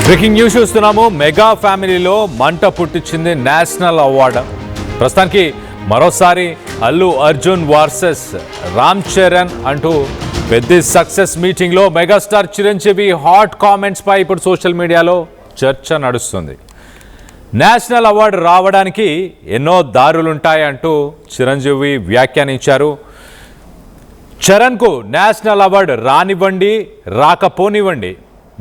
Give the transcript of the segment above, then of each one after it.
Breaking news చూస్తున్నాము. Mega ఫ్యామిలీలో మంట పుట్టించింది నేషనల్ అవార్డు. ప్రస్తుతానికి మరోసారి అల్లు అర్జున్ వర్సెస్ రామ్ చరణ్ అంటూ పెద్ద సక్సెస్ మీటింగ్లో మెగాస్టార్ చిరంజీవి హాట్ కామెంట్స్ పై ఇప్పుడు సోషల్ మీడియాలో చర్చ నడుస్తుంది. నేషనల్ అవార్డు రావడానికి ఎన్నో దారులుంటాయంటూ చిరంజీవి వ్యాఖ్యానించారు. చరణ్కు నేషనల్ అవార్డు రానివ్వండి, రాకపోనివ్వండి,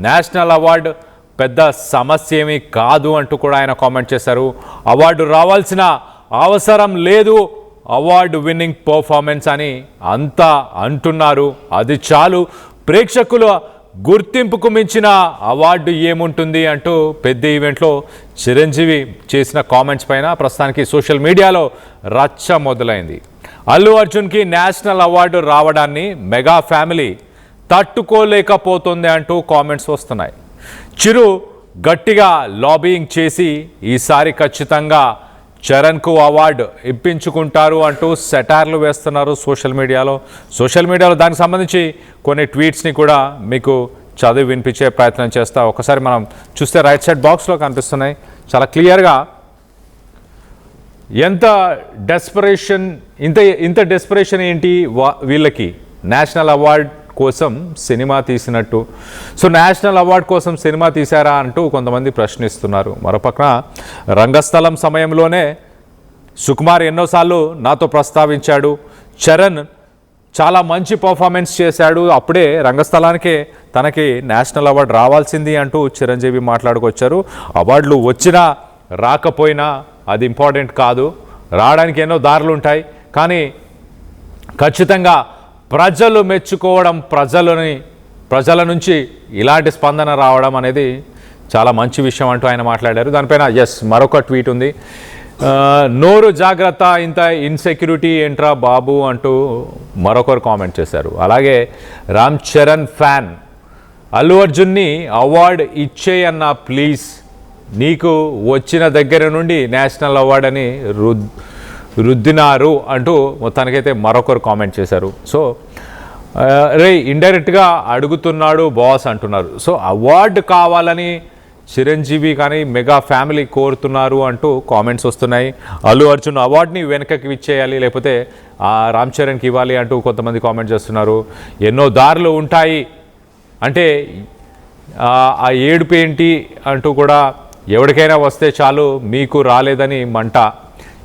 నేషనల్ అవార్డు పెద్ద సమస్య ఏమీ కాదు అంటూ కూడా ఆయన కామెంట్ చేశారు. అవార్డు రావాల్సిన అవసరం లేదు, అవార్డు విన్నింగ్ పర్ఫార్మెన్స్ అని అంతా అంటున్నారు. అది చాలు, ప్రేక్షకుల గుర్తింపుకు మించిన అవార్డు ఏముంటుంది అంటూ పెద్ద ఈవెంట్లో చిరంజీవి చేసిన కామెంట్స్ పైన ప్రస్తుతానికి సోషల్ మీడియాలో రచ్చ మొదలైంది. అల్లు అర్జున్కి నేషనల్ అవార్డు రావడాన్ని మెగా ఫ్యామిలీ తట్టుకోలేకపోతుంది అంటూ కామెంట్స్ వస్తున్నాయి. చిరు గట్టిగా లాబియింగ్ చేసి ఈసారి ఖచ్చితంగా చరణ్కు అవార్డు ఇప్పించుకుంటారు అంటూ సెటార్లు వేస్తున్నారు సోషల్ మీడియాలో. దానికి సంబంధించి కొన్ని ట్వీట్స్ని కూడా మీకు చదివి వినిపించే ప్రయత్నం చేస్తా. ఒకసారి మనం చూస్తే రైట్ సైడ్ బాక్స్లో కనిపిస్తున్నాయి చాలా క్లియర్గా. ఎంత డెస్పరేషన్, ఇంత డెస్పరేషన్ ఏంటి వీళ్ళకి నేషనల్ అవార్డ్ కోసం సినిమా తీసినట్టు. సో నేషనల్ అవార్డ్ కోసం సినిమా తీశారా అంటూ కొంతమంది ప్రశ్నిస్తున్నారు. మరోపక్కన రంగస్థలం సమయంలోనే సుకుమార్ ఎన్నోసార్లు నాతో ప్రస్తావించాడు, చరణ్ చాలా మంచి పర్ఫార్మెన్స్ చేశాడు, అప్పుడే రంగస్థలానికే తనకి నేషనల్ అవార్డు రావాల్సింది అంటూ చిరంజీవి మాట్లాడుకొచ్చారు. అవార్డులు వచ్చినా రాకపోయినా అది ఇంపార్టెంట్ కాదు, రావడానికి ఎన్నో దారులు ఉంటాయి, కానీ ఖచ్చితంగా ప్రజలు మెచ్చుకోవడం, ప్రజల నుంచి ఇలాంటి స్పందన రావడం అనేది చాలా మంచి విషయం అంటూ ఆయన మాట్లాడారు. దానిపైన మరొక ట్వీట్ ఉంది. నోరు జాగ్రత్త, ఇంత ఇన్సెక్యూరిటీ ఏంట్రా బాబు అంటూ మరొకరు కామెంట్ చేశారు. అలాగే రామ్ చరణ్ ఫ్యాన్, అల్లు అర్జున్ని అవార్డు ఇచ్చేయన్నా ప్లీజ్, నీకు వచ్చిన దగ్గర నుండి నేషనల్ అవార్డు అని రుద్దినారు అంటూ మొత్తానికైతే మరొకరు కామెంట్ చేశారు. సో ఇండైరెక్ట్గా అడుగుతున్నాడు బాస్ అంటున్నారు. సో అవార్డు కావాలని చిరంజీవి కానీ మెగా ఫ్యామిలీ కోరుతున్నారు అంటూ కామెంట్స్ వస్తున్నాయి. అల్లు అర్జున్ అవార్డుని వెనకకి ఇచ్చేయాలి, లేకపోతే రామ్ చరణ్కి ఇవ్వాలి అంటూ కొంతమంది కామెంట్ చేస్తున్నారు. ఎన్నో దారులు ఉంటాయి అంటే ఆ ఏడుపు ఏంటి అంటూ కూడా, ఎవరికైనా వస్తే చాలు, మీకు రాలేదని మంట,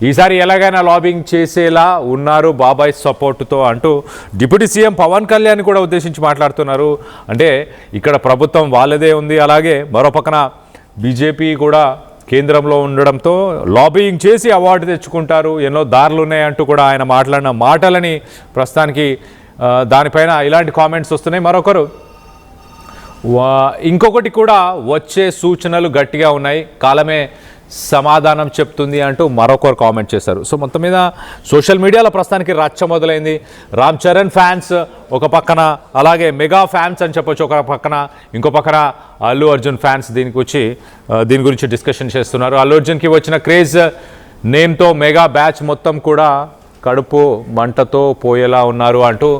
ఈసారి ఎలాగైనా లాబింగ్ చేసేలా ఉన్నారు బాబాయ్ సపోర్టుతో అంటూ డిప్యూటీ సీఎం పవన్ కళ్యాణ్ కూడా ఉద్దేశించి మాట్లాడుతున్నారు. అంటే ఇక్కడ ప్రభుత్వం వాళ్ళదే ఉంది, అలాగే మరోపక్కన బీజేపీ కూడా కేంద్రంలో ఉండడంతో లాబింగ్ చేసి అవార్డు తెచ్చుకుంటారు, ఎన్నో దారులు ఉన్నాయంటూ కూడా ఆయన మాట్లాడిన మాటలని ప్రస్తుతానికి దానిపైన ఇలాంటి కామెంట్స్ వస్తున్నాయి. మరొకరు ఇంకొకటి కూడా వచ్చే సూచనలు గట్టిగా ఉన్నాయి, కాలమే సమాధానం చెప్తుంది అంటూ మరొకరు కామెంట్ చేశారు. సో మొత్తం మీద సోషల్ మీడియాలో ప్రస్తుతానికి రచ్చ మొదలైంది. రామ్ చరణ్ ఫ్యాన్స్ ఒక పక్కన, అలాగే మెగా ఫ్యాన్స్ అని చెప్పొచ్చు ఒక పక్కన, ఇంకో పక్కన అల్లు అర్జున్ ఫ్యాన్స్ దీని గురించి డిస్కషన్ చేస్తున్నారు. అల్లు అర్జున్కి వచ్చిన క్రేజ్ నేమ్తో మెగా బ్యాచ్ మొత్తం కూడా కడుపు మంటతో పోయేలా ఉన్నారు అంటూ,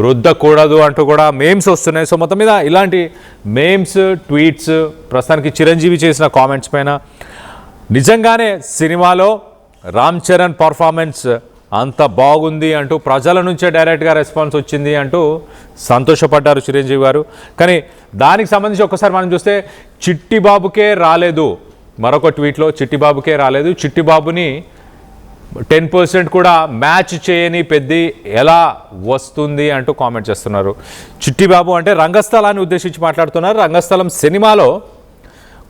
రుద్దకూడదు అంటూ కూడా మేమ్స్ వస్తున్నాయి. సో మొత్తం మీద ఇలాంటి మేమ్స్, ట్వీట్స్, ప్రస్తుతానికి చిరంజీవి చేసిన కామెంట్స్ పైన నిజంగానే సినిమాలో రామ్ చరణ్ పర్ఫార్మెన్స్ అంత బాగుంది అంటూ ప్రజల నుంచే డైరెక్ట్గా రెస్పాన్స్ వచ్చింది అంటూ సంతోషపడ్డారు చిరంజీవి గారు. కానీ దానికి సంబంధించి ఒక్కసారి మనం చూస్తే చిట్టిబాబుకే రాలేదు, మరొక ట్వీట్లో చిట్టిబాబుకే రాలేదు, చిట్టిబాబుని 10% కూడా మ్యాచ్ చేయని పెద్ది ఎలా వస్తుంది అంటూ కామెంట్ చేస్తున్నారు. చిట్టిబాబు అంటే రంగస్థలాన్ని ఉద్దేశించి మాట్లాడుతున్నారు. రంగస్థలం సినిమాలో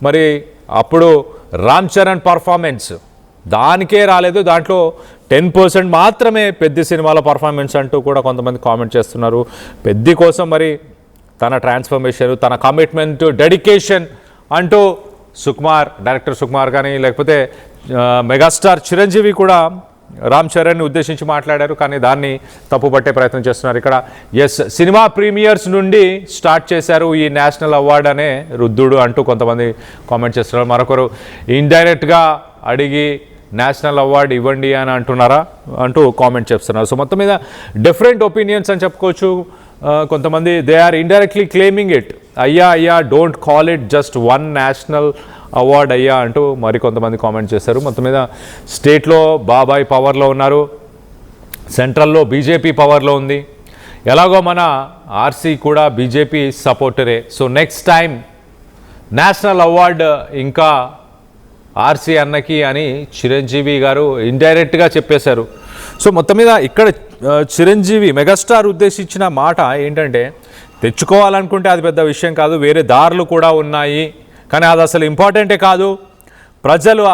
మరి అప్పుడు రామ్ చరణ్ పర్ఫార్మెన్స్ దానికే రాలేదు, దాంట్లో 10% మాత్రమే పెద్ద సినిమాలో పర్ఫార్మెన్స్ అంటూ కూడా కొంతమంది కామెంట్ చేస్తున్నారు. పెద్ది కోసం మరి తన ట్రాన్స్ఫర్మేషన్, తన కమిట్మెంట్, డెడికేషన్ అంటూ డైరెక్టర్ సుకుమార్ కానీ లేకపోతే మెగాస్టార్ చిరంజీవి కూడా రామ్ చరణ్ని ఉద్దేశించి మాట్లాడారు. కానీ దాన్ని తప్పుపట్టే ప్రయత్నం చేస్తున్నారు. ఇక్కడ సినిమా ప్రీమియర్స్ నుండి స్టార్ట్ చేశారు ఈ నేషనల్ అవార్డు అనే రుద్దుడు అంటూ కొంతమంది కామెంట్ చేస్తున్నారు. మరొకరు ఇండైరెక్ట్గా అడిగి నేషనల్ అవార్డు ఇవ్వండి అని అంటున్నారా అంటూ కామెంట్ చేస్తున్నారు. సో మొత్తం మీద డిఫరెంట్ ఒపీనియన్స్ అని చెప్పుకోవచ్చు. కొంతమంది they are indirectly claiming it. అయ్యా don't call it just one national award అయ్యా అంటూ మరికొంతమంది కామెంట్ చేశారు. మొత్తం మీద స్టేట్లో బాబాయ్ పవర్లో ఉన్నారు, సెంట్రల్లో బీజేపీ పవర్లో ఉంది. ఎలాగో మన ఆర్సీ కూడా బీజేపీ సపోర్టరే. So next time national award ఇంకా ఆర్సీ అన్నకి అని చిరంజీవి గారు ఇండైరెక్ట్గా చెప్పేశారు. సో మొత్తం మీద ఇక్కడ చిరంజీవి మెగాస్టార్ ఉద్దేశించిన మాట ఏంటంటే, తెచ్చుకోవాలనుకుంటే అది పెద్ద విషయం కాదు, వేరే దారులు కూడా ఉన్నాయి, కానీ అది అసలు ఇంపార్టెంటే కాదు. ప్రజలు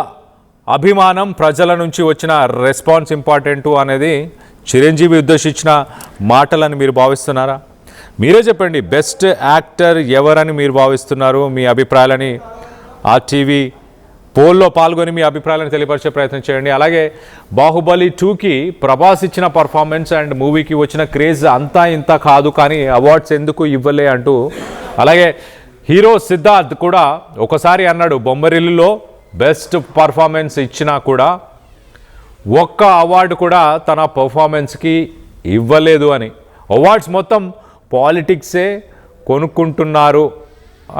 అభిమానం, ప్రజల నుంచి వచ్చిన రెస్పాన్స్ ఇంపార్టెంటు అనేది చిరంజీవి ఉద్దేశించిన మాటలని మీరు భావిస్తున్నారా? మీరే చెప్పండి. బెస్ట్ యాక్టర్ ఎవరని మీరు భావిస్తున్నారు? మీ అభిప్రాయాలని RTV పోల్లో పాల్గొని మీ అభిప్రాయాలను తెలియపరిచే ప్రయత్నం చేయండి. అలాగే బాహుబలి 2కి ప్రభాస్ ఇచ్చిన పర్ఫార్మెన్స్ అండ్ మూవీకి వచ్చిన క్రేజ్ అంతా ఇంత కాదు, కానీ అవార్డ్స్ ఎందుకు ఇవ్వలే అంటూ. అలాగే హీరో సిద్ధార్థ్ కూడా ఒకసారి అన్నాడు, బొమ్మరిల్లులో బెస్ట్ పర్ఫార్మెన్స్ ఇచ్చినా కూడా ఒక్క అవార్డు కూడా తన పర్ఫార్మెన్స్కి ఇవ్వలేదు అని. అవార్డ్స్ మొత్తం పాలిటిక్సే కొనుక్కుంటున్నారు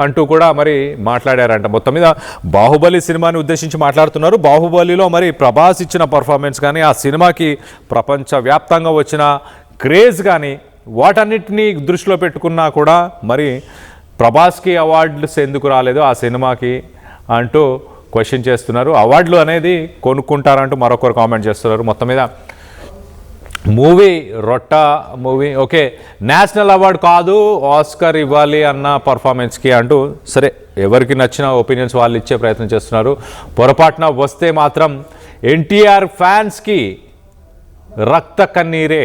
అంటూ కూడా మరి మాట్లాడారంట. మొత్తం మీద బాహుబలి సినిమాని ఉద్దేశించి మాట్లాడుతున్నారు. బాహుబలిలో మరి ప్రభాస్ ఇచ్చిన పర్ఫార్మెన్స్ కానీ, ఆ సినిమాకి ప్రపంచవ్యాప్తంగా వచ్చిన క్రేజ్ కానీ, వాటన్నిటినీ దృష్టిలో పెట్టుకున్నా కూడా మరి ప్రభాస్కి అవార్డులు ఎందుకు రాలేదు ఆ సినిమాకి అంటూ క్వశ్చన్ చేస్తున్నారు. అవార్డులు అనేది కొనుక్కుంటారంటూ మరొకరు కామెంట్ చేస్తున్నారు. మొత్తం మీద మూవీ రొట్ట మూవీ ఓకే, నేషనల్ అవార్డు కాదు, ఆస్కర్ ఇవ్వాలి అన్న పర్ఫార్మెన్స్కి అంటూ. సరే, ఎవరికి నచ్చిన ఒపీనియన్స్ వాళ్ళు ఇచ్చే ప్రయత్నం చేస్తున్నారు. పొరపాటున వస్తే మాత్రం ఎన్టీఆర్ ఫ్యాన్స్కి రక్త కన్నీరే.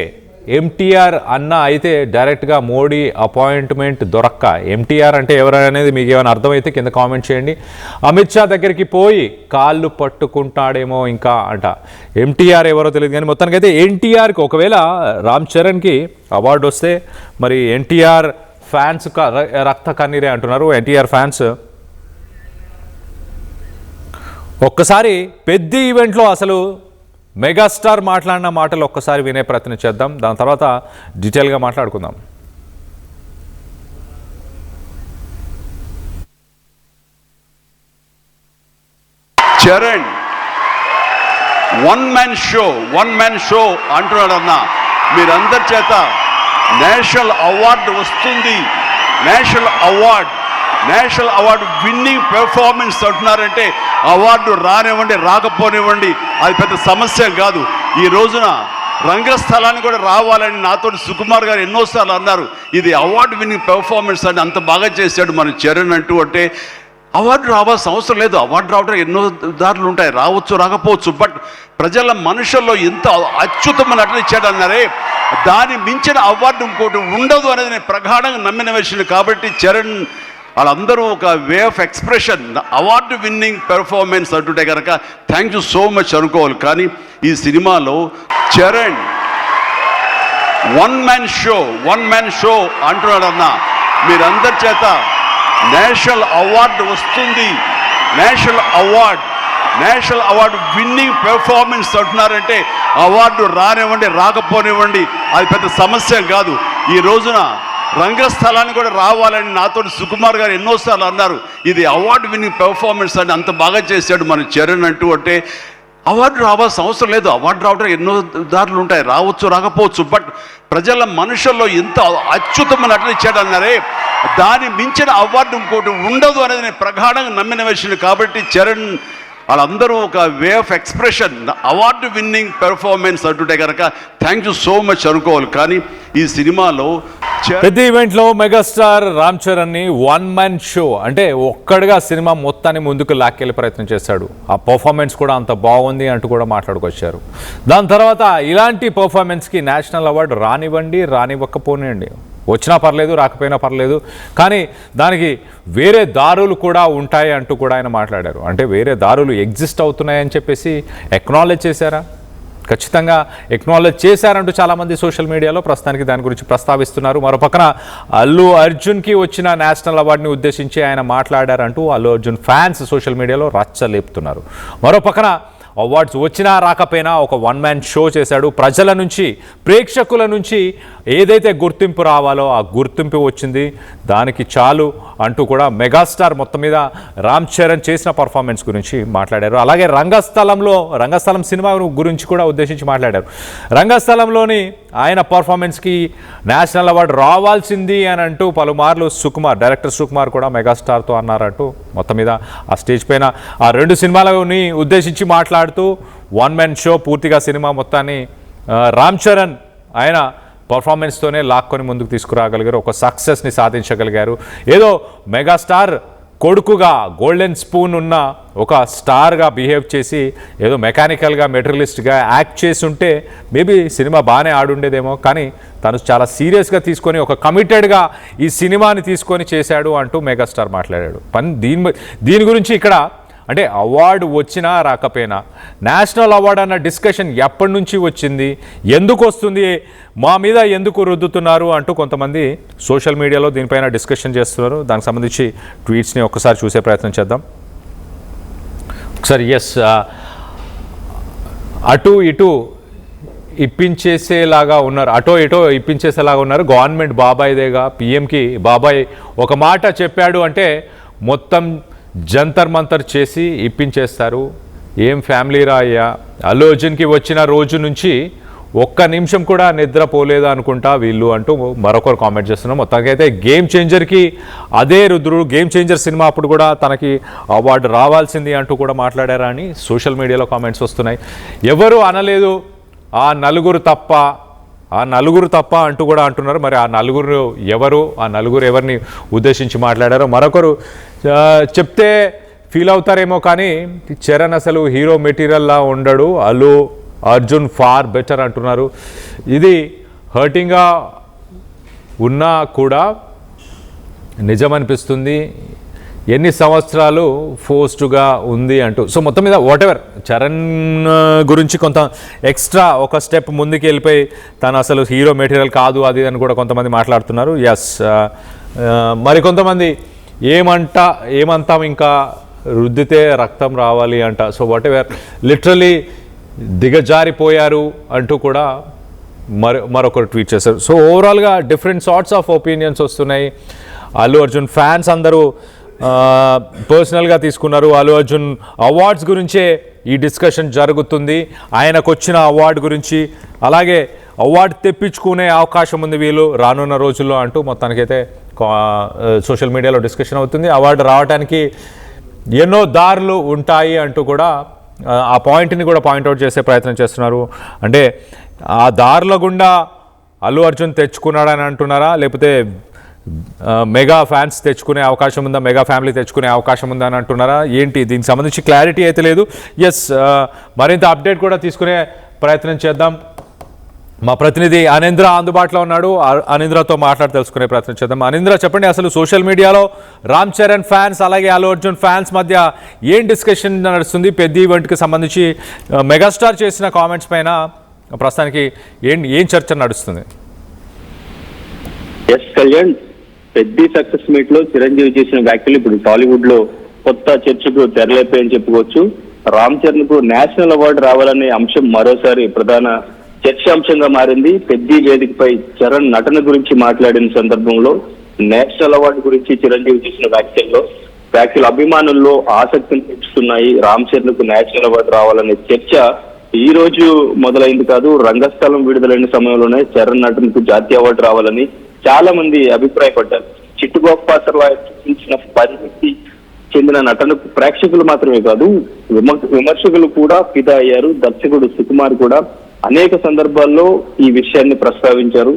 MTR అన్న అయితే డైరెక్ట్గా మోడీ అపాయింట్మెంట్ దొరక్క. MTR అంటే ఎవరనేది మీకు ఏమైనా అర్థమైతే కింద కామెంట్ చేయండి. అమిత్ షా దగ్గరికి పోయి కాళ్ళు పట్టుకుంటాడేమో ఇంకా అంట. MTR ఎవరో తెలియదు, కానీ మొత్తానికైతే NTRకి ఒకవేళ రామ్ చరణ్కి అవార్డు వస్తే మరి NTR ఫ్యాన్స్ రక్త కన్నీరే అంటున్నారు. NTR ఫ్యాన్స్ ఒక్కసారి పెద్ద ఈవెంట్లో అసలు మెగాస్టార్ మాట్లాడిన మాటలు ఒక్కసారి వినే ప్రయత్నం చేద్దాం. దాని తర్వాత డీటెయిల్గా మాట్లాడుకుందాం. చరణ్ వన్ మ్యాన్ షో అంటున్నాడన్నా, మీరందరి చేత నేషనల్ అవార్డు వస్తుంది, నేషనల్ అవార్డు విన్నింగ్ పెర్ఫార్మెన్స్ అంటున్నారంటే అవార్డు రానివ్వండి రాకపోనివ్వండి అది పెద్ద సమస్య కాదు. ఈ రోజున రంగస్థలాన్ని కూడా రావాలని నాతో సుకుమార్ గారు ఎన్నోసార్లు అన్నారు. ఇది అవార్డు విన్నింగ్ పెర్ఫార్మెన్స్ అని అంత బాగా చేశాడు మన చరణ్ అంటూ. అంటే అవార్డు రావాల్సిన అవసరం లేదు. అవార్డు రావడం ఎన్నో దారులు ఉంటాయి, రావచ్చు రాకపోవచ్చు. బట్ ప్రజల మనుషుల్లో ఎంత అత్యుత్తమ నటన ఇచ్చాడు అన్నారే, దాన్ని మించిన అవార్డు ఇంకోటి ఉండదు అనేది నేను ప్రగాఢంగా నమ్మిన విషయం. కాబట్టి చరణ్ వాళ్ళందరూ ఒక way of expression, award winning performance అంటుంటే కనుక థ్యాంక్ యూ సో మచ్ అనుకోవాలి. కానీ ఈ సినిమాలో చరణ్ వన్ మ్యాన్ షో అంటున్నాడన్నా, మీరందరి చేత నేషనల్ అవార్డు వస్తుంది, నేషనల్ అవార్డు విన్నింగ్ పెర్ఫార్మెన్స్ అంటున్నారంటే అవార్డు రానివ్వండి రాకపోనివ్వండి అది పెద్ద సమస్య కాదు. ఈ రోజున రంగస్థలాన్ని కూడా రావాలని నాతో సుకుమార్ గారు ఎన్నోసార్లు అన్నారు. ఇది అవార్డు విన్నింగ్ పెర్ఫార్మెన్స్ అని అంత బాగా చేశాడు మన చరణ్ అంటూ. అంటే అవార్డు రావాల్సిన అవసరం లేదు. అవార్డు రావడం ఎన్నో దారులు ఉంటాయి, రావచ్చు రాకపోవచ్చు. బట్ ప్రజల మనుషుల్లో ఎంత అత్యుత్తమ నటన ఇచ్చాడు అన్నారే, దాన్ని మించిన అవార్డు ఇంకోటి ఉండదు అనేది నేను ప్రగాఢంగా నమ్మిన విషయం. కాబట్టి చరణ్ వాళ్ళందరూ ఒక way of expression, award winning performance అంటుంటే కనుక థ్యాంక్ యూ సో మచ్ అనుకోవాలి. కానీ ఈ సినిమాలో పెద్ద ఈవెంట్లో మెగాస్టార్ రామ్ చరణ్ని వన్ మ్యాన్ షో అంటే ఒక్కడిగా సినిమా మొత్తాన్ని ముందుకు లాక్కెళ్ళే ప్రయత్నం చేశాడు. ఆ పర్ఫార్మెన్స్ కూడా అంత బాగుంది అంటూ కూడా మాట్లాడుకొచ్చారు. దాని తర్వాత ఇలాంటి పర్ఫార్మెన్స్కి నేషనల్ అవార్డు రానివ్వండి రానివ్వకపోనివ్వండి, వచ్చినా పర్లేదు రాకపోయినా పర్లేదు, కానీ దానికి వేరే దారులు కూడా ఉంటాయి అంటూ కూడా ఆయన మాట్లాడారు. అంటే వేరే దారులు ఎగ్జిస్ట్ అవుతున్నాయని చెప్పేసి ఎక్నాలెడ్జ్ చేశారా? ఖచ్చితంగా ఎక్నాలెడ్జ్ చేశారంటూ చాలామంది సోషల్ మీడియాలో ప్రస్తుతానికి దాని గురించి ప్రస్తావిస్తున్నారు. మరోపక్కన అల్లు అర్జున్కి వచ్చిన నేషనల్ అవార్డుని ఉద్దేశించి ఆయన మాట్లాడారంటూ అల్లు అర్జున్ ఫ్యాన్స్ సోషల్ మీడియాలో రచ్చలేపుతున్నారు. మరోపక్కన అవార్డ్స్ వచ్చినా రాకపోయినా ఒక వన్ మ్యాన్ షో చేశాడు. ప్రజల నుంచి, ప్రేక్షకుల నుంచి ఏదైతే గుర్తింపు రావాలో ఆ గుర్తింపు వచ్చింది, దానికి చాలు అంటూ కూడా మెగాస్టార్ మొత్తం మీద రామ్ చరణ్ చేసిన పర్ఫార్మెన్స్ గురించి మాట్లాడారు. అలాగే రంగస్థలం సినిమా గురించి కూడా ఉద్దేశించి మాట్లాడారు. రంగస్థలంలోని ఆయన పర్ఫార్మెన్స్కి నేషనల్ అవార్డు రావాల్సింది అని అంటూ పలుమార్లు డైరెక్టర్ సుకుమార్ కూడా మెగాస్టార్తో అన్నారంటూ మొత్తం మీద ఆ స్టేజ్ పైన ఆ 2 సినిమాలని ఉద్దేశించి మాట్లాడుతూ వన్ మ్యాన్ షో పూర్తిగా సినిమా మొత్తాన్ని రామ్ చరణ్ ఆయన పర్ఫార్మెన్స్తోనే లాక్కొని ముందుకు తీసుకురాగలిగారు, ఒక సక్సెస్ని సాధించగలిగారు. ఏదో మెగాస్టార్ కొడుకుగా గోల్డెన్ స్పూన్ ఉన్న ఒక స్టార్గా బిహేవ్ చేసి ఏదో మెకానికల్గా మెటీరియలిస్ట్గా యాక్ట్ చేసి ఉంటే మేబీ సినిమా బాగానే ఆడుండేదేమో, కానీ తను చాలా సీరియస్గా తీసుకొని ఒక కమిటెడ్గా ఈ సినిమాని తీసుకొని చేశాడు అంటూ మెగాస్టార్ మాట్లాడాడు. దీని గురించి ఇక్కడ అంటే అవార్డు వచ్చినా రాకపోయినా నేషనల్ అవార్డు అన్న డిస్కషన్ ఎప్పటి నుంచి వచ్చింది, ఎందుకు వస్తుంది, మా మీద ఎందుకు రుద్దుతున్నారు అంటూ కొంతమంది సోషల్ మీడియాలో దీనిపైన డిస్కషన్ చేస్తున్నారు. దానికి సంబంధించి ట్వీట్స్ని ఒక్కసారి చూసే ప్రయత్నం చేద్దాం. ఒకసారి అటు ఇటు ఇప్పించేసేలాగా ఉన్నారు. గవర్నమెంట్ బాబాయ్దేగా, పిఎంకి బాబాయ్ ఒక మాట చెప్పాడు అంటే మొత్తం జంతర్ మంతర్ చేసి ఇప్పించేస్తారు. ఏం ఫ్యామిలీ రా అయ్యా, అల్లు అర్జున్కి వచ్చిన రోజు నుంచి ఒక్క నిమిషం కూడా నిద్రపోలేదు అనుకుంటా వీళ్ళు అంటూ మరొకరు కామెంట్ చేస్తున్నారు. మొత్తానికైతే గేమ్ చేంజర్కి అదే రుద్రుడు, గేమ్ చేంజర్ సినిమా అప్పుడు కూడా తనకి అవార్డు రావాల్సింది అంటూ కూడా మాట్లాడారా అని సోషల్ మీడియాలో కామెంట్స్ వస్తున్నాయి. ఎవరు అనలేదు ఆ నలుగురు తప్ప అంటూ కూడా అంటున్నారు. మరి ఆ నలుగురు ఎవరు, ఆ నలుగురు ఎవరిని ఉద్దేశించి మాట్లాడారో మరొకరు చెప్తే ఫీల్ అవుతారేమో, కానీ చరణ్ అసలు హీరో మెటీరియల్లా ఉండడు, అల్లు అర్జున్ ఫార్ బెటర్ అంటున్నారు. ఇది హర్టింగ్గా ఉన్నా కూడా నిజమనిపిస్తుంది, ఎన్ని సంవత్సరాలు ఫోర్స్డ్గా ఉంది అంటూ. సో మొత్తం మీద వాటెవర్ చరణ్ గురించి కొంత ఎక్స్ట్రా ఒక స్టెప్ ముందుకు వెళ్ళిపోయి తను అసలు హీరో మెటీరియల్ కాదు అది అని కూడా కొంతమంది మాట్లాడుతున్నారు. మరికొంతమంది ఏమంటాం ఇంకా రుద్దితే రక్తం రావాలి అంట. సో వాటెవర్ లిటరలీ దిగజారిపోయారు అంటూ కూడా మరొకరు ట్వీట్ చేశారు. సో ఓవరాల్గా డిఫరెంట్ సార్ట్స్ ఆఫ్ ఒపీనియన్స్ వస్తున్నాయి. అల్లు అర్జున్ ఫ్యాన్స్ అందరూ పర్సనల్గా తీసుకున్నారు. అల్లు అర్జున్ అవార్డ్స్ గురించే ఈ డిస్కషన్ జరుగుతుంది, ఆయనకు వచ్చిన అవార్డు గురించి, అలాగే అవార్డు తెప్పించుకునే అవకాశం ఉంది వీళ్ళు రానున్న రోజుల్లో అంటూ మొత్తానికైతే సోషల్ మీడియాలో డిస్కషన్ అవుతుంది. అవార్డు రావడానికి ఎన్నో దారులు ఉంటాయి అంటూ కూడా ఆ పాయింట్ని కూడా పాయింట్అవుట్ చేసే ప్రయత్నం చేస్తున్నారు. అంటే ఆ దారుల గుండా అల్లు అర్జున్ తెచ్చుకున్నాడని అంటున్నారా, లేకపోతే మెగా ఫ్యాన్స్ తెచ్చుకునే అవకాశం ఉందా, మెగా ఫ్యామిలీ తెచ్చుకునే అవకాశం ఉందా అని అంటున్నారా ఏంటి, దీనికి సంబంధించి క్లారిటీ అయితే లేదు. మరింత అప్డేట్ కూడా తీసుకునే ప్రయత్నం చేద్దాం. మా ప్రతినిధి అనేంద్ర అందుబాటులో ఉన్నాడు, అనేంద్రతో మాట్లాడి తెలుసుకునే ప్రయత్నం చేద్దాం. అనేంద్ర, చెప్పండి, అసలు సోషల్ మీడియాలో రామ్ చరణ్ ఫ్యాన్స్ అలాగే అల్లు అర్జున్ ఫ్యాన్స్ మధ్య ఏం డిస్కషన్ నడుస్తుంది? పెద్ద ఈవెంట్కి సంబంధించి మెగాస్టార్ చేసిన కామెంట్స్ పైన ప్రస్తుతానికి ఏం చర్చ నడుస్తుంది? కళ్యాణ్, పెద్ద సక్సెస్ మీట్ లో చిరంజీవి చేసిన వ్యాఖ్యలు ఇప్పుడు టాలీవుడ్ లో కొత్త చర్చకు తెరలేపాయని చెప్పుకోవచ్చు. రామ్ చరణ్ కు నేషనల్ అవార్డు రావాలనే అంశం మరోసారి ప్రధాన చర్చాంశంగా మారింది. పెద్ద వేదికపై చరణ్ నటన గురించి మాట్లాడిన సందర్భంలో నేషనల్ అవార్డు గురించి చిరంజీవి చేసిన వ్యాఖ్యలు అభిమానుల్లో ఆసక్తిని పెంచుతున్నాయి. రామ్ చరణ్ కు నేషనల్ అవార్డు రావాలనే చర్చ ఈ రోజు మొదలైంది కాదు. రంగస్థలం విడుదలైన సమయంలోనే చరణ్ నటనకు జాతీయ అవార్డు రావాలని చాలా మంది అభిప్రాయపడ్డారు. చిట్టుగోపాసర్లా చూపించిన పరిమితి చెందిన నటనకు ప్రేక్షకులు మాత్రమే కాదు, విమర్శకులు కూడా ఫిదా అయ్యారు. దర్శకుడు సుకుమార్ కూడా అనేక సందర్భాల్లో ఈ విషయాన్ని ప్రస్తావించారు.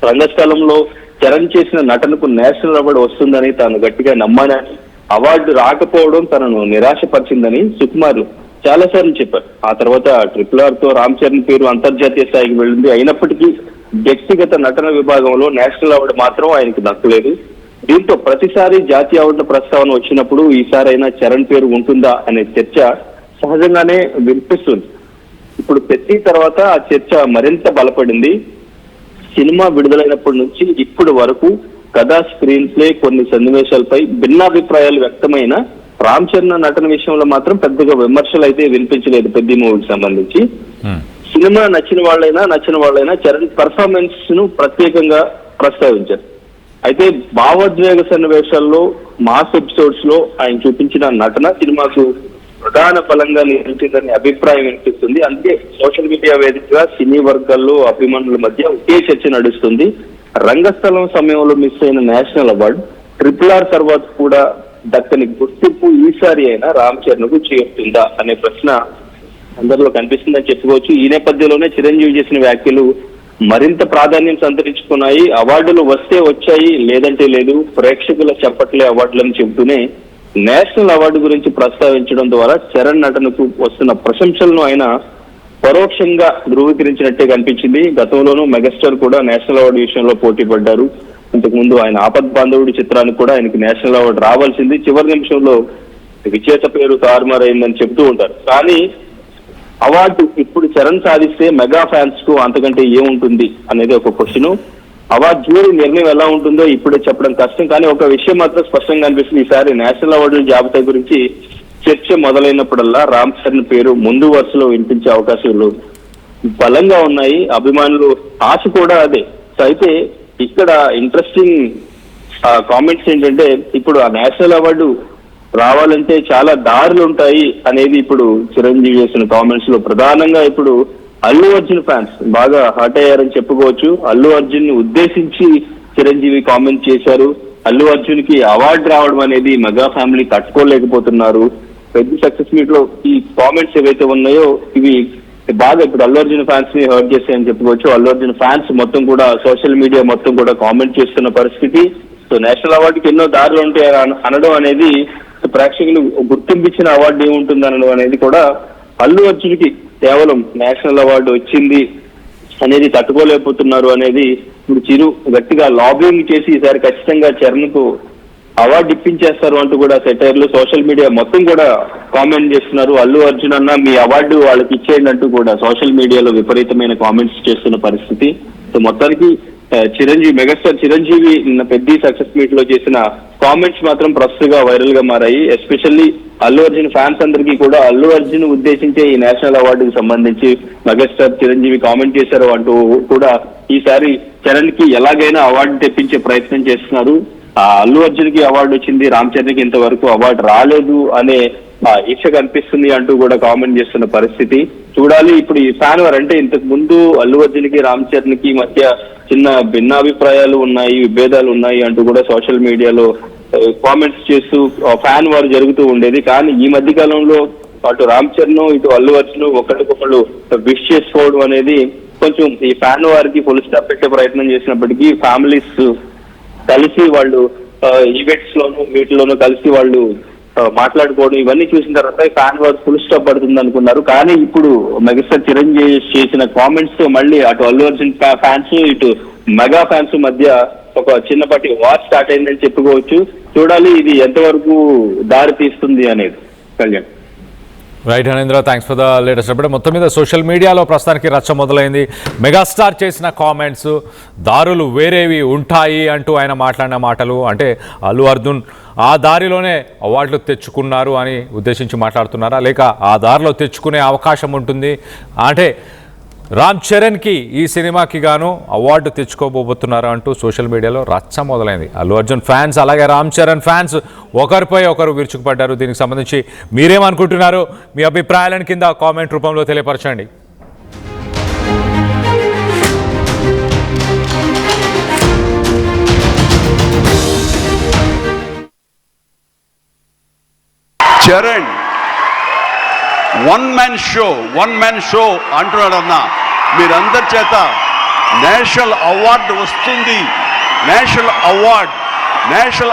రంగస్థలంలో చరణ్ చేసిన నటనకు నేషనల్ అవార్డు వస్తుందని తాను గట్టిగా నమ్మానని, అవార్డు రాకపోవడం తనను నిరాశపరిచిందని సుకుమార్ చాలాసార్లు చెప్పారు. ఆ తర్వాత RRR తో రామ్ చరణ్ పేరు అంతర్జాతీయ స్థాయికి వెళ్ళింది. అయినప్పటికీ వ్యక్తిగత నటన విభాగంలో నేషనల్ అవార్డు మాత్రం ఆయనకు దక్కలేదు. దీంతో ప్రతిసారి జాతీయ అవార్డు ప్రస్తావన వచ్చినప్పుడు ఈసారైనా చరణ్ పేరు ఉంటుందా అనే చర్చ సహజంగానే వినిపిస్తుంది. ఇప్పుడు పెద్ద తర్వాత ఆ చర్చ మరింత బలపడింది. సినిమా విడుదలైనప్పటి నుంచి ఇప్పటి వరకు కథా, స్క్రీన్ ప్లే, కొన్ని సన్నివేశాలపై భిన్నాభిప్రాయాలు వ్యక్తమైన రామ్ చరణ్ నటన విషయంలో మాత్రం పెద్దగా విమర్శలు అయితే వినిపించలేదు పెద్ద మూవీకి సంబంధించి. సినిమా నచ్చిన వాళ్ళైనా చరణ్ పర్ఫార్మెన్స్ ను ప్రత్యేకంగా ప్రస్తావించారు. అయితే భావోద్వేగ సన్నివేశాల్లో మాస్ ఎపిసోడ్స్ లో ఆయన చూపించిన నటన సినిమాకు ప్రధాన బలంగా నిలిచిందనే అభిప్రాయం వినిపిస్తుంది. అందుకే సోషల్ మీడియా వేదికగా సినీ వర్గాల్లో అభిమానుల మధ్య ఒకే చర్చ నడుస్తుంది. రంగస్థలం సమయంలో మిస్ అయిన నేషనల్ అవార్డు RRR తర్వాత కూడా దక్కని గుర్తింపు ఈసారి అయినా రామ్ చరణ్ కు చేరుతుందా అనే ప్రశ్న అందరిలో కనిపిస్తుందని చెప్పుకోవచ్చు. ఈ నేపథ్యంలోనే చిరంజీవి చేసిన వ్యాఖ్యలు మరింత ప్రాధాన్యం సంతరించుకున్నాయి. అవార్డులు వస్తే వచ్చాయి, లేదంటే లేదు, ప్రేక్షకుల చెప్పట్లే అవార్డులని చెబుతూనే నేషనల్ అవార్డు గురించి ప్రస్తావించడం ద్వారా చరణ్ నటనకు వస్తున్న ప్రశంసలను ఆయన పరోక్షంగా ధృవీకరించినట్టే కనిపించింది. గతంలోనూ మెగాస్టార్ కూడా నేషనల్ అవార్డు విషయంలో పోటీ పడ్డారు. ఇంతకుముందు ఆయన ఆపద్ బాంధవుడి చిత్రానికి కూడా ఆయనకి నేషనల్ అవార్డు రావాల్సింది. చివరి నిమిషంలో విజేత పేరు తారుమారైందని చెబుతూ ఉంటారు. కానీ అవార్డు ఇప్పుడు చరణ్ సాధిస్తే మెగా ఫ్యాన్స్ కు అంతకంటే ఏముంటుంది అనేది ఒక క్వశ్చన్. అవార్డు జ్యూరీ నిర్ణయం ఎలా ఉంటుందో ఇప్పుడే చెప్పడం కష్టం. కానీ ఒక విషయం మాత్రం స్పష్టంగా అనిపిస్తుంది. ఈసారి నేషనల్ అవార్డుల జాబితా గురించి చర్చ మొదలైనప్పుడల్లా రామ్ చరణ్ పేరు ముందు వరుసలో వినిపించే అవకాశాలు బలంగా ఉన్నాయి. అభిమానులు ఆశ కూడా అదే. సో అయితే ఇక్కడ ఇంట్రెస్టింగ్ కామెంట్స్ ఏంటంటే, ఇప్పుడు ఆ నేషనల్ అవార్డు రావాలంటే చాలా దారులు ఉంటాయి అనేది ఇప్పుడు చిరంజీవి చేసిన కామెంట్స్ లో ప్రధానంగా ఇప్పుడు అల్లు అర్జున్ ఫ్యాన్స్ బాగా హర్ట్ అయ్యారని చెప్పుకోవచ్చు. అల్లు అర్జున్ ని ఉద్దేశించి చిరంజీవి కామెంట్ చేశారు. అల్లు అర్జున్ కి అవార్డు రావడం అనేది మెగా ఫ్యామిలీ తట్టుకోలేకపోతున్నారు. పెద్ద సక్సెస్ మీట్ లో ఈ కామెంట్స్ ఏవైతే ఉన్నాయో ఇవి బాగా ఇప్పుడు అల్లు అర్జున్ ఫ్యాన్స్ ని హర్ట్ చేస్తాయని చెప్పుకోవచ్చు. అల్లు అర్జున్ ఫ్యాన్స్ మొత్తం కూడా సోషల్ మీడియా మొత్తం కూడా కామెంట్ చేస్తున్న పరిస్థితి. సో నేషనల్ అవార్డుకి ఎన్నో దారులు ఉంటాయి అనడం అనేది, ప్రేక్షకులు గుర్తింపించిన అవార్డు ఏముంటుంది అనడం అనేది కూడా అల్లు అర్జున్ కి కేవలం నేషనల్ అవార్డు వచ్చింది అనేది తట్టుకోలేకపోతున్నారు అనేది ఇప్పుడు చిరు గట్టిగా లాబింగ్ చేసి ఈసారి ఖచ్చితంగా చరణ్ కు అవార్డు ఇప్పించేస్తారు అంటూ కూడా సెటైర్లు సోషల్ మీడియా మొత్తం కూడా కామెంట్ చేస్తున్నారు. అల్లు అర్జున్ అన్న మీ అవార్డు వాళ్ళకి ఇచ్చేయండి అంటూ కూడా సోషల్ మీడియాలో విపరీతమైన కామెంట్స్ చేస్తున్న పరిస్థితి. సో మొత్తానికి చిరంజీవి మెగాస్టార్ చిరంజీవి నిన్న పెద్ద సక్సెస్ మీట్ లో చేసిన కామెంట్స్ మాత్రం ప్రస్తుతంగా వైరల్ గా మారాయి. ఎస్పెషల్లీ అల్లు అర్జున్ ఫ్యాన్స్ అందరికీ కూడా అల్లు అర్జున్ ఉద్దేశించే ఈ నేషనల్ అవార్డుకి సంబంధించి మెగాస్టార్ చిరంజీవి కామెంట్ చేశారు అంటూ కూడా ఈసారి చరణ్ కి ఎలాగైనా అవార్డు తెప్పించే ప్రయత్నం చేస్తున్నారు. అల్లు అర్జున్ కి అవార్డు వచ్చింది, రామ్ చరణ్ కి ఇంతవరకు అవార్డు రాలేదు అనే ఈక్ష కనిపిస్తుంది అంటూ కూడా కామెంట్ చేస్తున్న పరిస్థితి. చూడాలి ఇప్పుడు ఈ ఫ్యాన్ వార్ అంటే ఇంతకు ముందు అల్లు అర్జున్ కి రామ్ చరణ్ కి మధ్య చిన్న భిన్నాభిప్రాయాలు ఉన్నాయి, విభేదాలు ఉన్నాయి అంటూ కూడా సోషల్ మీడియాలో కామెంట్స్ చేస్తూ ఫ్యాన్ వార్ జరుగుతూ ఉండేది. కానీ ఈ మధ్య కాలంలో అటు రామ్ చరణ్ ఇటు అల్లు అర్జున్ ఒకరికొకళ్ళు విష్ చేసుకోవడం అనేది కొంచెం ఈ ఫ్యాన్ వారికి ఫుల్ స్టాప్ పెట్టే ప్రయత్నం చేసినప్పటికీ ఫ్యామిలీస్ కలిసి వాళ్ళు ఈవెంట్స్ లోను వీటిలోనూ కలిసి వాళ్ళు మాట్లాడుకోవడం ఇవన్నీ చూసిన తర్వాత ఫ్యాన్ వార్ ఫుల్ స్టాప్ పడుతుంది అనుకున్నారు. కానీ ఇప్పుడు మెగాస్టార్ చిరంజీవి చేసిన కామెంట్స్ తో మళ్ళీ అటు అల్లు అర్జున్ ఫ్యాన్స్ ఇటు మెగా ఫ్యాన్స్ మధ్య ఒక చిన్నపాటి వార్ స్టార్ట్ అయిందని చెప్పుకోవచ్చు. చూడాలి ఇది ఎంతవరకు దారి తీస్తుంది అనేది. Kalyan. Right Hanendra, thanks for the latest update. మొత్తం మీద సోషల్ మీడియాలో ప్రస్తుతానికి రచ్చ మొదలైంది. మెగాస్టార్ చేసిన కామెంట్స్ దారులు వేరేవి ఉంటాయి అంటూ ఆయన మాట్లాడిన మాటలు అంటే అల్లు అర్జున్ ఆ దారిలోనే అవార్డులు తెచ్చుకున్నారు అని ఉద్దేశించి మాట్లాడుతున్నారా, లేక ఆ దారిలో తెచ్చుకునే అవకాశం ఉంటుంది అంటే రామ్ చరణ్కి ఈ సినిమాకి గాను అవార్డు తెచ్చుకోబోతున్నారా అంటూ సోషల్ మీడియాలో రచ్చ మొదలైంది. అల్లు అర్జున్ ఫ్యాన్స్ అలాగే రామ్ చరణ్ ఫ్యాన్స్ ఒకరిపై ఒకరు విరుచుకుపడ్డారు. దీనికి సంబంధించి మీరేమనుకుంటున్నారు? మీ అభిప్రాయాలను కింద కామెంట్ రూపంలో తెలియపరచండి. చరణ్ వన్ మ్యాన్ షో అంటున్నాడన్నా, మీరందరి చేత నేషనల్ అవార్డు వస్తుంది, నేషనల్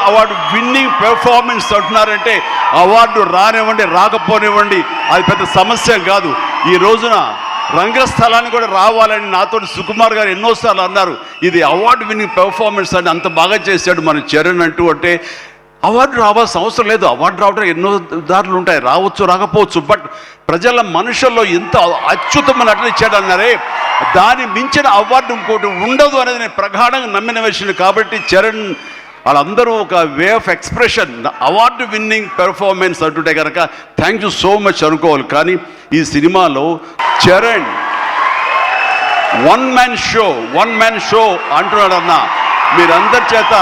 అవార్డు విన్నింగ్ పెర్ఫార్మెన్స్ అంటున్నారంటే అవార్డు రానివ్వండి రాకపోనివ్వండి అది పెద్ద సమస్య కాదు. ఈ రోజున రంగస్థలాన్ని కూడా రావాలని నాతో సుకుమార్ గారు ఎన్నోసార్లు అన్నారు. ఇది అవార్డు విన్నింగ్ పెర్ఫార్మెన్స్ అని అంత బాగా చేశాడు మన చరణ్ అంటూ. అంటే అవార్డు రావాల్సిన అవసరం లేదు. అవార్డు రావడం ఎన్నో దారులు ఉంటాయి, రావచ్చు రాకపోవచ్చు. బట్ ప్రజల మనుషుల్లో ఎంత అత్యుత్తమ నటన ఇచ్చాడన్నారే, దాన్ని మించిన అవార్డు ఇంకోటి ఉండదు అనేది నేను ప్రగాఢంగా నమ్మిన విషయం. కాబట్టి చరణ్ వాళ్ళందరూ ఒక way of expression, award winning performance అంటుంటే కనుక థ్యాంక్ యూ సో మచ్ అనుకోవాలి. కానీ ఈ సినిమాలో చరణ్ వన్ మ్యాన్ షో అంటున్నాడన్న మీరందరి చేత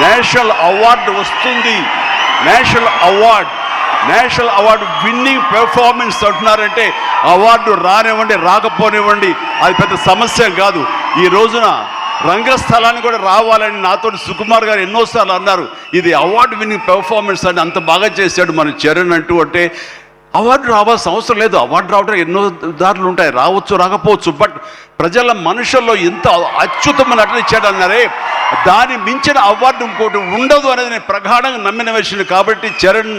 నేషనల్ అవార్డు వస్తుంది, నేషనల్ అవార్డు విన్నింగ్ పెర్ఫార్మెన్స్ అంటున్నారంటే అవార్డు రానివ్వండి రాకపోనివ్వండి అది పెద్ద సమస్య కాదు. ఈ రోజున రంగస్థలాన్ని కూడా రావాలని నాతో సుకుమార్ గారు ఎన్నోసార్లు అన్నారు. ఇది అవార్డు విన్నింగ్ పెర్ఫార్మెన్స్ అని అంత బాగా చేశాడు మన చరణ్ అంటే అవార్డు రావాల్సిన అవసరం లేదు. అవార్డు రావడం ఎన్నో దారులు ఉంటాయి, రావచ్చు రాకపోవచ్చు. బట్ ప్రజల మనుషుల్లో ఎంత అత్యుత్తమ నటన ఇచ్చాడు అన్నారే, దాన్ని మించిన అవార్డు ఇంకోటి ఉండదు అనేది నేను ప్రగాఢంగా నమ్మిన విషయం. కాబట్టి చరణ్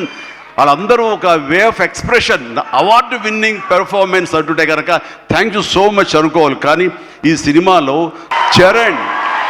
వాళ్ళందరూ ఒక way of expression, award winning performance అంటుంటే కనుక థ్యాంక్ యూ సో మచ్ అనుకోవాలి. కానీ ఈ సినిమాలో చరణ్